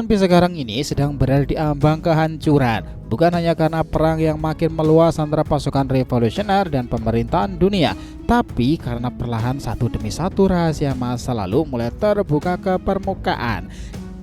Tapi sekarang ini sedang berada di ambang kehancuran, bukan hanya karena perang yang makin meluas antara pasukan revolusioner dan pemerintahan dunia, tapi karena perlahan satu demi satu rahasia masa lalu mulai terbuka ke permukaan.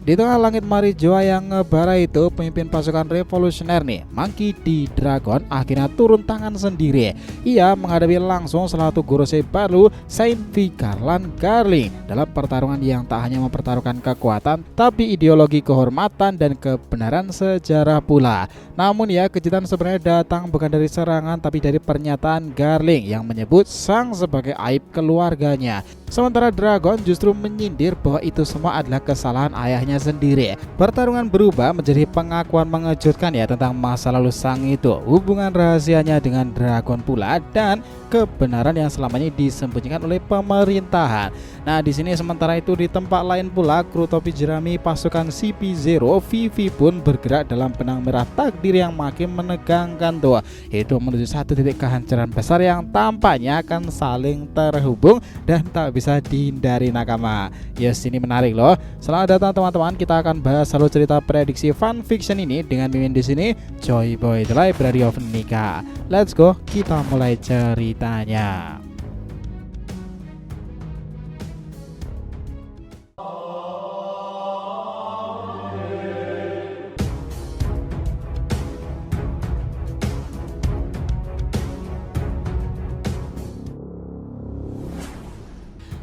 Di tengah langit Marijoa yang ngebara itu, pemimpin pasukan revolusioner nih, Monkey D. Dragon, akhirnya turun tangan sendiri. Ia menghadapi langsung salah satu Gorosei baru, Saint Vigarland Garling, dalam pertarungan yang tak hanya mempertaruhkan kekuatan, tapi ideologi kehormatan dan kebenaran sejarah pula. Namun ya, kejutan sebenarnya datang bukan dari serangan, tapi dari pernyataan Garling yang menyebut Sang sebagai aib keluarganya. Sementara Dragon justru menyindir bahwa itu semua adalah kesalahan ayahnya sendiri. Pertarungan berubah menjadi pengakuan mengejutkan ya tentang masa lalu sang itu, hubungan rahasianya dengan Dragon pula, dan kebenaran yang selama ini disembunyikan oleh pemerintahan. Nah, di sini sementara itu di tempat lain pula, kru topi jerami pasukan CP0 Vivi pun bergerak dalam benang merah takdir yang makin menegangkan tuh. Itu menuju satu titik kehancuran besar yang tampaknya akan saling terhubung dan tak bisa dihindari nakama. Yes, ini menarik loh. Selamat datang teman-teman, kita akan bahas alur cerita prediksi fanfiction ini dengan mimin di sini, Joy Boy The Library of Nika. Let's go, kita mulai ceritanya.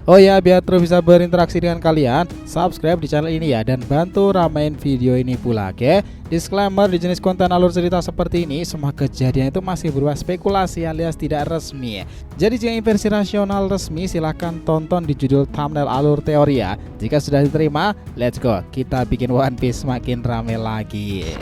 Oh ya, biar terus bisa berinteraksi dengan kalian, subscribe di channel ini ya, dan bantu ramein video ini pula, oke? Disclaimer, di jenis konten alur cerita seperti ini, semua kejadian itu masih berupa spekulasi alias tidak resmi. Jadi jika ingin versi rasional resmi, silahkan tonton di judul thumbnail alur teori ya. Jika sudah diterima, let's go, kita bikin One Piece makin rame lagi.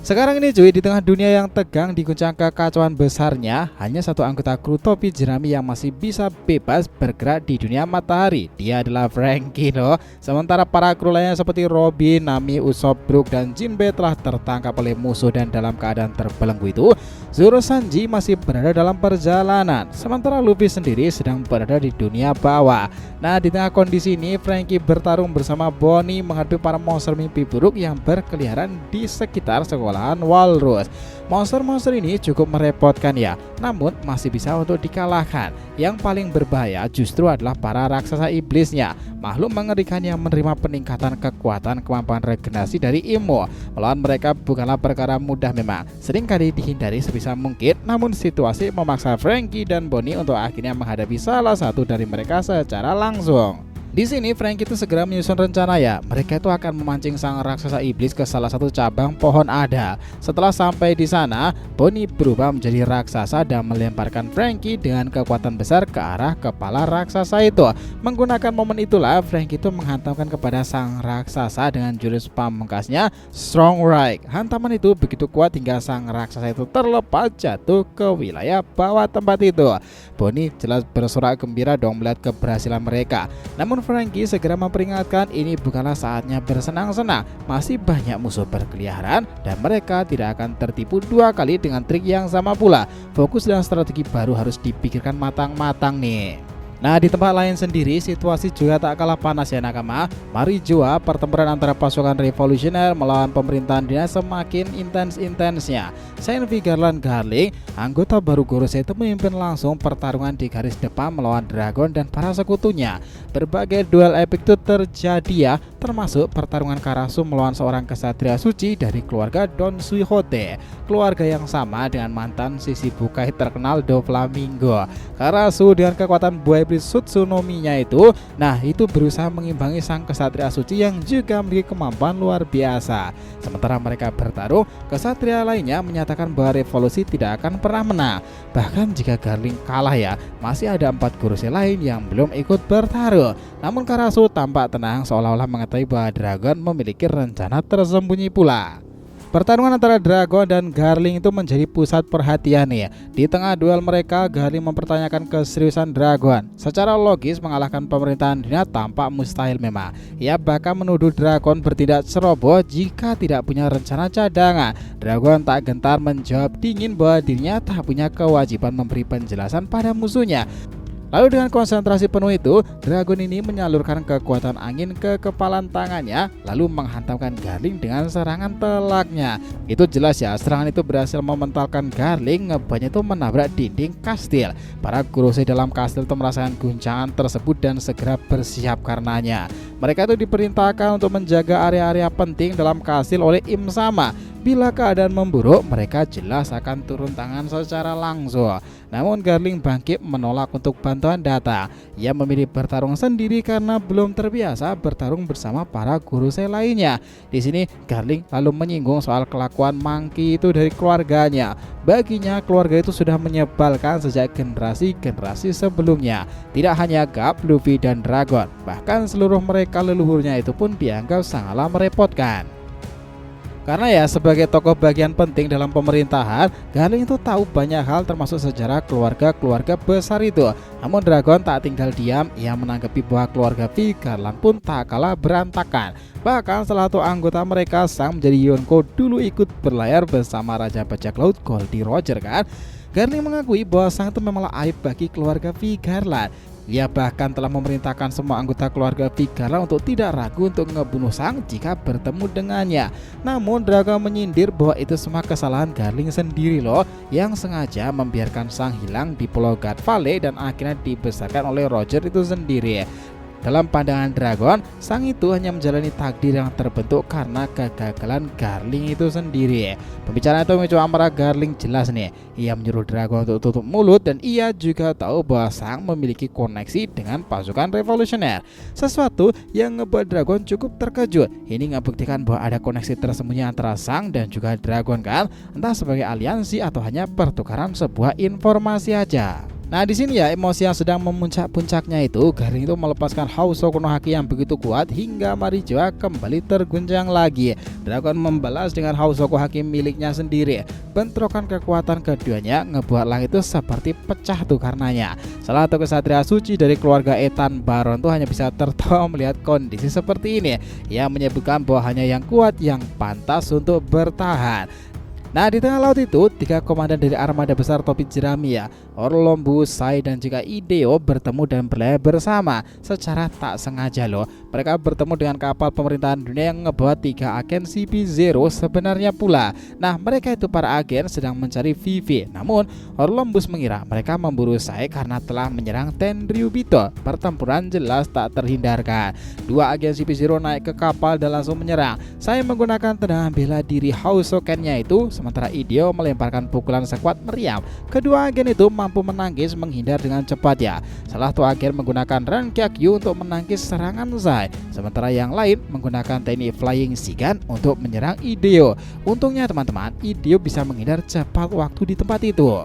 Sekarang ini cuy, di tengah dunia yang tegang diguncang kekacauan besarnya, hanya satu anggota kru topi jerami yang masih bisa bebas bergerak di dunia matahari. Dia adalah Franky loh. Sementara para kru lainnya seperti Robin, Nami, Usopp, Brook, dan Jinbe telah tertangkap oleh musuh dan dalam keadaan terbelenggu itu, Zoro Sanji masih berada dalam perjalanan. Sementara Luffy sendiri sedang berada di dunia bawah. Nah, di tengah kondisi ini, Franky bertarung bersama Bonnie menghadapi para monster mimpi buruk yang berkeliaran di sekitar sekolah Walrus. Monster-monster ini cukup merepotkan ya, namun masih bisa untuk dikalahkan. Yang paling berbahaya justru adalah para raksasa iblisnya, makhluk mengerikan yang menerima peningkatan kekuatan kemampuan regenerasi dari Imo. Melawan mereka bukanlah perkara mudah memang, seringkali dihindari sebisa mungkin, namun situasi memaksa Franky dan Bonnie untuk akhirnya menghadapi salah satu dari mereka secara langsung. Di sini Franky itu segera menyusun rencana ya. Mereka itu akan memancing sang raksasa iblis ke salah satu cabang pohon ada. Setelah sampai di sana, Bonnie berubah menjadi raksasa dan melemparkan Franky dengan kekuatan besar ke arah kepala raksasa itu. Menggunakan momen itulah Franky itu menghantamkan kepada sang raksasa dengan jurus pamungkasnya Strong Right. Hantaman itu begitu kuat hingga sang raksasa itu terlepas jatuh ke wilayah bawah tempat itu. Bonnie jelas bersorak gembira dong melihat keberhasilan mereka. Namun Franky segera memperingatkan ini bukanlah saatnya bersenang-senang. Masih banyak musuh berkeliaran dan mereka tidak akan tertipu dua kali dengan trik yang sama pula. Fokus dan strategi baru harus dipikirkan matang-matang nih. Nah, di tempat lain sendiri situasi juga tak kalah panas ya nakama. Marijoa, pertempuran antara pasukan revolusioner melawan pemerintahan dunia semakin intens-intensnya. Saint Vigarland Garling, anggota baru Gorosei itu memimpin langsung pertarungan di garis depan melawan Dragon dan para sekutunya. Berbagai duel epik itu terjadi ya, termasuk pertarungan Karasu melawan seorang kesatria suci dari keluarga Don Suihote, keluarga yang sama dengan mantan sisi bukai terkenal Doflamingo. Karasu dengan kekuatan buaya iblis Sutsunominya itu, nah itu berusaha mengimbangi sang kesatria suci yang juga memiliki kemampuan luar biasa. Sementara mereka bertarung, kesatria lainnya menyatakan bahwa revolusi tidak akan pernah menang. Bahkan jika Garling kalah ya, masih ada 4 Gorosei lain yang belum ikut bertarung. Namun Karasu tampak tenang, seolah-olah mengetahui bahwa Dragon memiliki rencana tersembunyi pula. Pertarungan antara Dragon dan Garling itu menjadi pusat perhatian ya. Di tengah duel mereka, Garling mempertanyakan keseriusan Dragon. Secara logis mengalahkan pemerintahan dunia tampak mustahil memang. Ia bahkan menuduh Dragon bertindak ceroboh jika tidak punya rencana cadangan. Dragon tak gentar menjawab dingin bahwa dirinya tak punya kewajiban memberi penjelasan pada musuhnya. Lalu dengan konsentrasi penuh itu, dragon ini menyalurkan kekuatan angin ke kepalan tangannya, lalu menghantamkan Garling dengan serangan telaknya. Itu jelas ya, serangan itu berhasil mementalkan Garling, ngebuatnya itu menabrak dinding kastil. Para Kurosei dalam kastil itu merasakan guncangan tersebut dan segera bersiap karenanya. Mereka itu diperintahkan untuk menjaga area-area penting dalam kastil oleh Im Sama. Bila keadaan memburuk, mereka jelas akan turun tangan secara langsung. Namun Garling bangkit menolak untuk bantuan datang. Ia memilih bertarung sendiri karena belum terbiasa bertarung bersama para Kurosei lainnya. Di sini Garling lalu menyinggung soal kelakuan Monkey itu dari keluarganya. Baginya keluarga itu sudah menyebalkan sejak generasi-generasi sebelumnya. Tidak hanya Garp, Luffy dan Dragon, bahkan seluruh mereka leluhurnya itu pun dianggap sangatlah merepotkan. Karena ya sebagai tokoh bagian penting dalam pemerintahan, Garling itu tahu banyak hal termasuk sejarah keluarga-keluarga besar itu. Namun Dragon tak tinggal diam, ia menanggapi bahwa keluarga Vigarland pun tak kalah berantakan. Bahkan salah satu anggota mereka sang menjadi Yonko dulu ikut berlayar bersama Raja Bajak Laut Goldie Roger kan. Garling mengakui bahwa sang itu memanglah aib bagi keluarga Vigarland. Ia bahkan telah memerintahkan semua anggota keluarga Vigarland untuk tidak ragu untuk membunuh sang jika bertemu dengannya. Namun Dragon menyindir bahwa itu semua kesalahan Garling sendiri loh, yang sengaja membiarkan sang hilang di Pulau God Valley dan akhirnya dibesarkan oleh Roger itu sendiri. Dalam pandangan Dragon, sang itu hanya menjalani takdir yang terbentuk karena kegagalan Garling itu sendiri. Pembicaraan itu memicu amarah Garling jelas nih. Ia menyuruh Dragon untuk tutup mulut dan ia juga tahu bahwa sang memiliki koneksi dengan pasukan revolusioner. Sesuatu yang ngebuat Dragon cukup terkejut. Ini ngebuktikan bahwa ada koneksi tersembunyi antara sang dan juga Dragon kan, entah sebagai aliansi atau hanya pertukaran sebuah informasi aja. Nah di sini ya emosi yang sedang memuncak-puncaknya itu, Garling itu melepaskan Hauso Konohaki yang begitu kuat hingga Marijoa kembali terguncang lagi. Dragon membalas dengan Hauso Konohaki miliknya sendiri. Bentrokan kekuatan keduanya ngebuat langit itu seperti pecah tuh karenanya. Salah satu kesatria suci dari keluarga Ethan Baron tuh hanya bisa tertawa melihat kondisi seperti ini. Ia menyebutkan bahwa hanya yang kuat yang pantas untuk bertahan. Nah di tengah laut itu, 3 komandan dari armada besar topi jerami ya, Orlombu, Sai dan juga Ideo bertemu dan berlayar bersama. Secara tak sengaja loh, mereka bertemu dengan kapal pemerintahan dunia yang ngebawa 3 agen CP0 sebenarnya pula. Nah mereka itu para agen sedang mencari Vivi. Namun Orlombus mengira mereka memburu Sai karena telah menyerang Tenryubito. Pertempuran jelas tak terhindarkan. 2 agen CP0 naik ke kapal dan langsung menyerang. Sai menggunakan tendangan bela diri Hausoken-nya itu, sementara Ideo melemparkan pukulan sekuat meriam. Kedua agen itu mampu menangkis menghindar dengan cepat ya. Salah satu agen menggunakan Rankyakyu untuk menangkis serangan Sai, sementara yang lain menggunakan teknik Flying Shigan untuk menyerang Ideo. Untungnya teman-teman, Ideo bisa menghindar cepat waktu di tempat itu.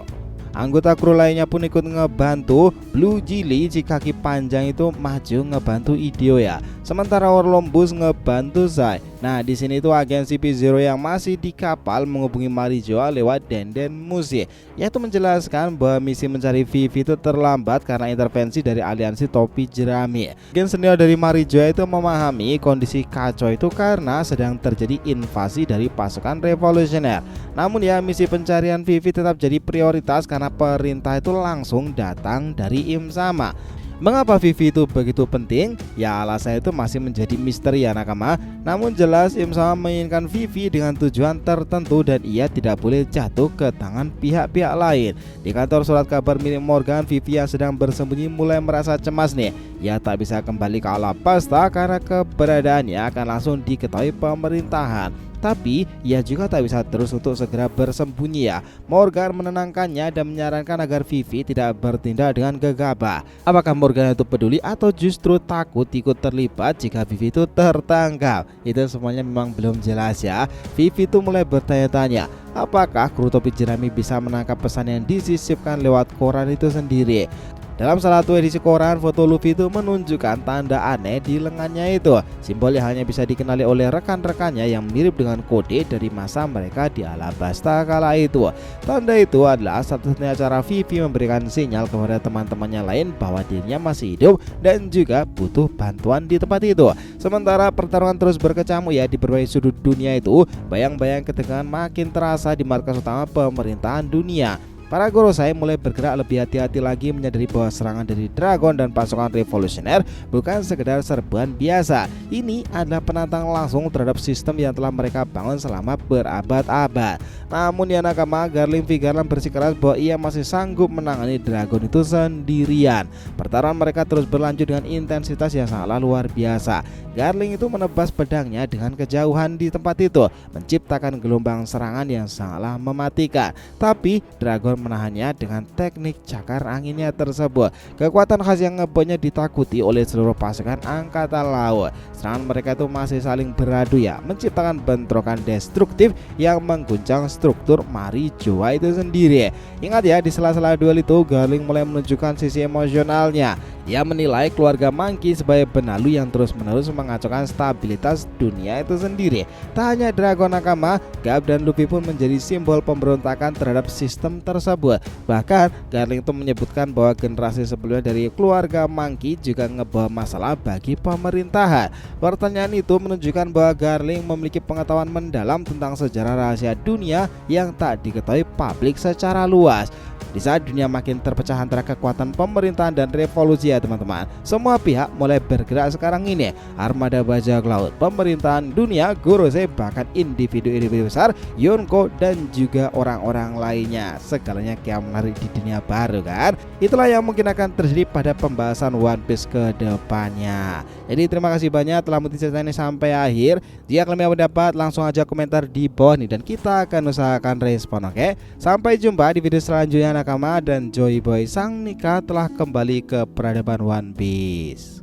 Anggota kru lainnya pun ikut ngebantu. Blue Jilly si kaki panjang itu maju ngebantu Ideo ya. Sementara Orlombus ngebantu Sai. Nah di sini tuh agen CP0 yang masih di kapal menghubungi Marijoa lewat Denden Mushi, yaitu menjelaskan bahwa misi mencari Vivi itu terlambat karena intervensi dari aliansi topi jerami. Agen senior dari Marijoa itu memahami kondisi kacau itu karena sedang terjadi invasi dari pasukan revolusioner. Namun ya misi pencarian Vivi tetap jadi prioritas karena perintah itu langsung datang dari Im Sama. Mengapa Vivi itu begitu penting? Ya alasannya itu masih menjadi misteri ya nakama. Namun jelas Im Sama menginginkan Vivi dengan tujuan tertentu dan ia tidak boleh jatuh ke tangan pihak-pihak lain. Di kantor surat kabar milik Morgan, Vivi yang sedang bersembunyi mulai merasa cemas nih. Ia tak bisa kembali ke Alabasta karena keberadaannya akan langsung diketahui pemerintahan. Tapi ia juga tak bisa terus untuk segera bersembunyi ya. Morgan menenangkannya dan menyarankan agar Vivi tidak bertindak dengan gegabah. Apakah Morgan itu peduli atau justru takut ikut terlibat jika Vivi itu tertangkap? Itu semuanya memang belum jelas ya. Vivi itu mulai bertanya-tanya, apakah kru topi jerami bisa menangkap pesan yang disisipkan lewat koran itu sendiri? Dalam salah satu edisi koran, foto Luffy itu menunjukkan tanda aneh di lengannya itu. Simbol yang hanya bisa dikenali oleh rekan-rekannya yang mirip dengan kode dari masa mereka di Alabasta kala itu. Tanda itu adalah satu-satunya cara Vivi memberikan sinyal kepada teman-temannya lain bahwa dirinya masih hidup dan juga butuh bantuan di tempat itu. Sementara pertarungan terus berkecamuk ya di berbagai sudut dunia itu, bayang-bayang ketegangan makin terasa di markas utama pemerintahan dunia. para Gorosei mulai bergerak lebih hati-hati lagi, menyadari bahwa serangan dari Dragon dan pasukan revolusioner bukan sekedar serbuan biasa. Ini adalah penantang langsung terhadap sistem yang telah mereka bangun selama berabad-abad. Namun ya nakama, Garling Vigarland bersikeras bahwa ia masih sanggup menangani Dragon itu sendirian. Pertarungan mereka terus berlanjut dengan intensitas yang sangatlah luar biasa. Garling itu menebas pedangnya dengan kejauhan di tempat itu, menciptakan gelombang serangan yang sangatlah mematikan. Tapi Dragon menahannya dengan teknik cakar anginnya tersebut. Kekuatan khas yang ngebuatnya ditakuti oleh seluruh pasukan angkatan laut. Serangan mereka itu masih saling beradu ya, menciptakan bentrokan destruktif yang mengguncang struktur Marijoa itu sendiri. Ingat ya, di sela-sela duel itu Garling mulai menunjukkan sisi emosionalnya. Ia menilai keluarga Monkey sebagai benalu yang terus-menerus mengacaukan stabilitas dunia itu sendiri. Tak hanya Dragon nakama, Garp dan Luffy pun menjadi simbol pemberontakan terhadap sistem tersebut. Bahkan Garling itu menyebutkan bahwa generasi sebelumnya dari keluarga Monkey juga ngebawa masalah bagi pemerintahan. Pertanyaan itu menunjukkan bahwa Garling memiliki pengetahuan mendalam tentang sejarah rahasia dunia yang tak diketahui publik secara luas. Di saat dunia makin terpecah antara kekuatan pemerintahan dan revolusi ya teman-teman, semua pihak mulai bergerak sekarang ini. Armada bajak laut, pemerintahan dunia, Gorosei, bahkan individu-individu besar, Yonko, dan juga orang-orang lainnya. Segalanya kian menarik di dunia baru kan. Itulah yang mungkin akan terjadi pada pembahasan One Piece ke depannya. Jadi terima kasih banyak telah mengikuti cerita ini sampai akhir. Jika kalian mendapat, langsung aja komentar di bawah nih dan kita akan usahakan respon, oke? Sampai jumpa di video selanjutnya nakama, dan Joy Boy Sang Nika telah kembali ke peradaban One Piece.